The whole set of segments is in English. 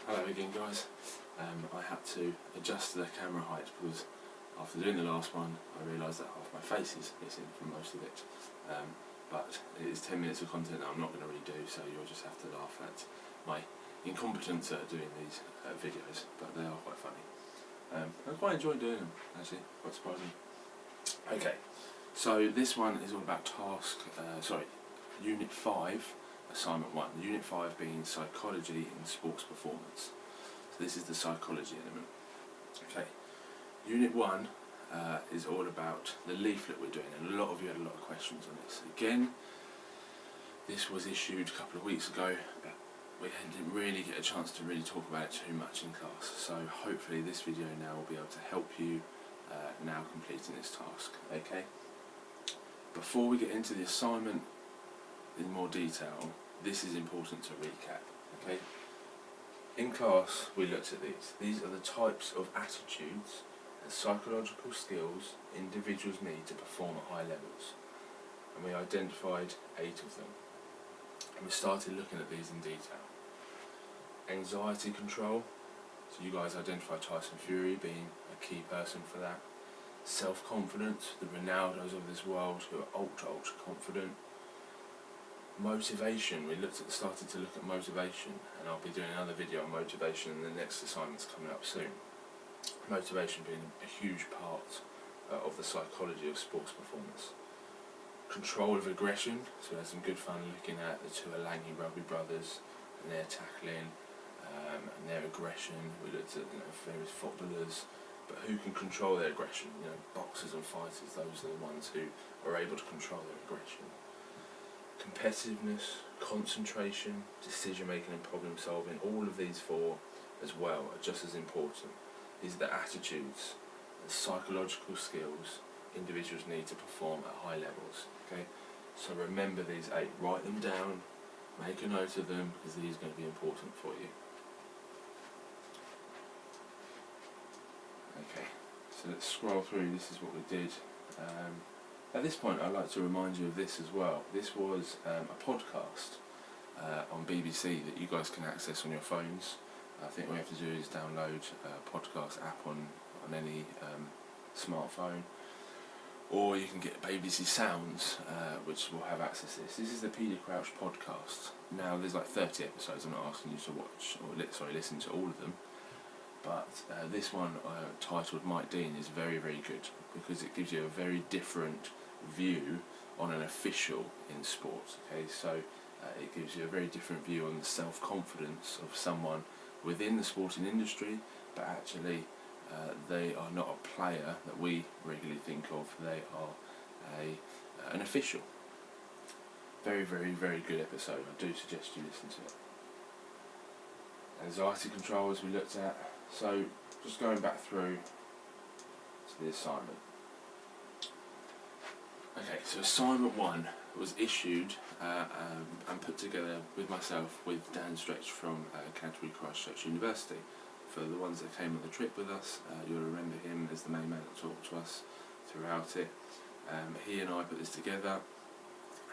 Hello again guys. I had to adjust the camera height because after doing the last one I realised that half my face is missing from most of it. But it is 10 minutes of content that I'm not going to redo, so you'll just have to laugh at my incompetence at doing these videos, but they are quite funny. I quite enjoy doing them actually, quite surprising. Okay, so this one is all about Unit 5, Assignment 1. Unit 5 being Psychology in Sports Performance. So this is the psychology element. Okay, Unit 1 is all about the leaflet we're doing, and a lot of you had a lot of questions on this. Again, this was issued a couple of weeks ago, but we didn't really get a chance to really talk about it too much in class. So hopefully this video now will be able to help you now completing this task. Okay. Before we get into the assignment in more detail, this is important to recap. Okay. In class, we looked at these. These are the types of attitudes and psychological skills individuals need to perform at high levels, and we identified 8 of them. And we started looking at these in detail. Anxiety control, so you guys identified Tyson Fury being a key person for that. Self-confidence, the Ronaldos of this world who are ultra confident. Motivation, we started to look at motivation, and I'll be doing another video on motivation, and the next assignment's coming up soon. Motivation being a huge part of the psychology of sports performance. Control of aggression, so we had some good fun looking at the two Rugby brothers and their tackling and their aggression. We looked at various footballers, but who can control their aggression? Boxers and fighters, those are the ones who are able to control their aggression. Competitiveness, concentration, decision making and problem solving, all of these 4 as well are just as important. These are the attitudes and psychological skills individuals need to perform at high levels. Okay, so remember these 8, write them down, make a note of them, because these are going to be important for you. Okay, so let's scroll through. This is what we did. At this point I'd like to remind you of this as well. This was a podcast on BBC that you guys can access on your phones. I think all you have to do is download a podcast app on any smartphone, or you can get BBC Sounds, which will have access to this. This is the Peter Crouch podcast. Now there's like 30 episodes. I'm not asking you to watch or listen to all of them, but this one titled Mike Dean is very, very good, because it gives you a very different view on an official in sports. Okay, so it gives you a very different view on the self-confidence of someone within the sporting industry, but actually they are not a player that we regularly think of. They are an official. Very, very, very good episode. I do suggest you listen to it. Anxiety control, as we looked at. So just going back through to the assignment. Okay, so assignment 1 was issued and put together with myself, with Dan Stretch from Canterbury Christchurch University. For the ones that came on the trip with us, you'll remember him as the main man that talked to us throughout it. He and I put this together,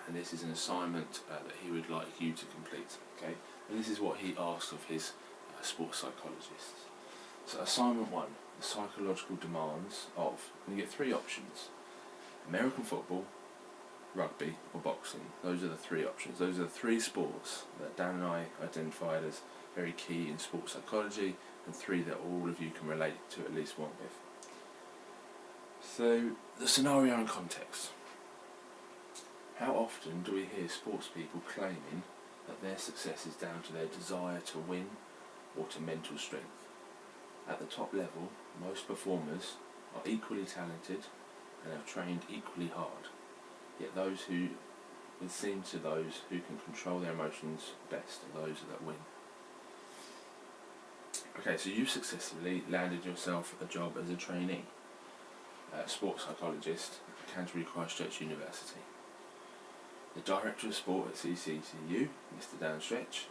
and this is an assignment that he would like you to complete. Okay, and this is what he asked of his sports psychologists. So assignment 1, the psychological demands of, and you get 3 options: American football, rugby or boxing. Those are the 3 options. Those are the 3 sports that Dan and I identified as very key in sports psychology, and 3 that all of you can relate to at least one with. So the scenario and context. How often do we hear sports people claiming that their success is down to their desire to win or to mental strength? At the top level, most performers are equally talented and have trained equally hard, yet those who would seem to those who can control their emotions best are those that win. Okay, so you successfully landed yourself a job as a trainee, sports psychologist at Canterbury Christchurch University. The Director of Sport at CCCU, Mr. Dan Stretch,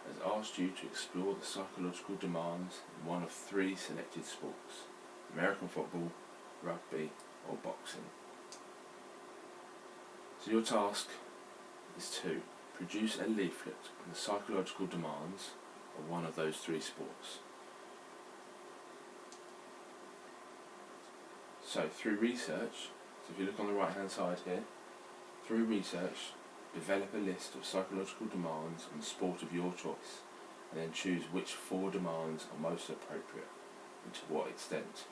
has asked you to explore the psychological demands in one of 3 selected sports: American football, rugby or boxing. So your task is to produce a leaflet on the psychological demands of one of those three sports. So through research, so if you look on the right hand side here, through research, develop a list of psychological demands on the sport of your choice, and then choose which 4 demands are most appropriate and to what extent.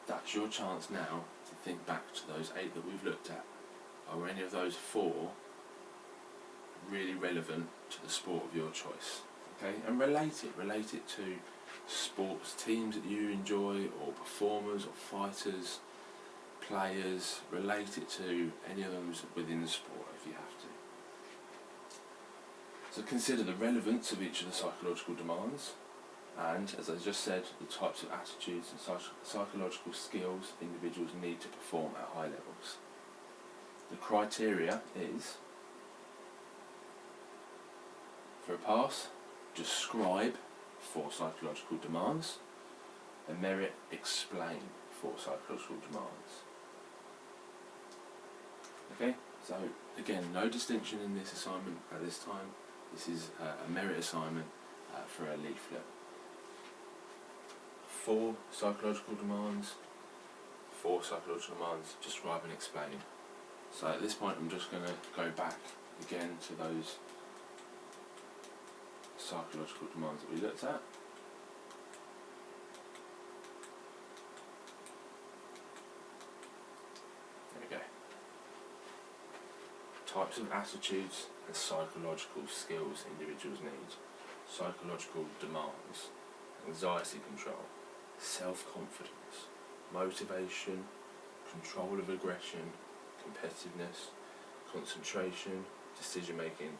That's your chance now to think back to those 8 that we've looked at. Are any of those 4 really relevant to the sport of your choice? Okay, and relate it to sports teams that you enjoy, or performers, or fighters, players. Relate it to any of those within the sport if you have to. So consider the relevance of each of the psychological demands, and, as I just said, the types of attitudes and psychological skills individuals need to perform at high levels. The criteria is, for a pass, describe 4 psychological demands, and merit explain 4 psychological demands. Okay, so again, no distinction in this assignment at this time. This is a merit assignment for a leaflet. 4 psychological demands, 4 psychological demands, describe and explain. So at this point I'm just going to go back again to those psychological demands that we looked at. There we go. Types of attitudes and psychological skills individuals need. Psychological demands: anxiety control, self-confidence, motivation, control of aggression, competitiveness, concentration, decision making,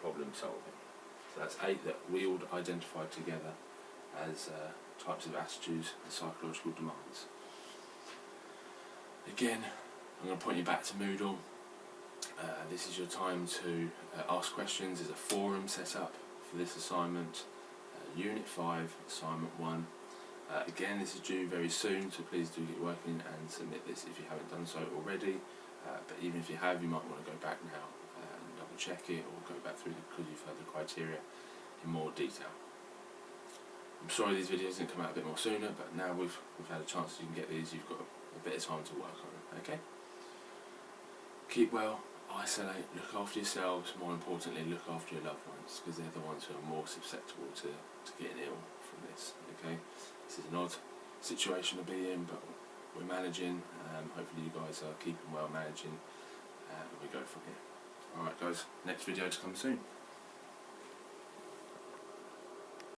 problem solving. So that's 8 that we all identified together as types of attitudes and psychological demands. Again, I'm going to point you back to Moodle. This is your time to ask questions. There's a forum set up for this assignment. Unit 5, Assignment 1. Again, this is due very soon, so please do get working and submit this if you haven't done so already. But even if you have, you might want to go back now and double check it, or go back through because you've heard the criteria in more detail. I'm sorry these videos didn't come out a bit more sooner, but now we've had a chance you can get these, you've got a bit of time to work on them. Okay? Keep well, isolate, look after yourselves, more importantly look after your loved ones, because they're the ones who are more susceptible to getting ill from this. Okay? This is an odd situation to be in, but we're managing. Hopefully you guys are keeping well, managing, and we go from here. Alright guys, next video to come soon.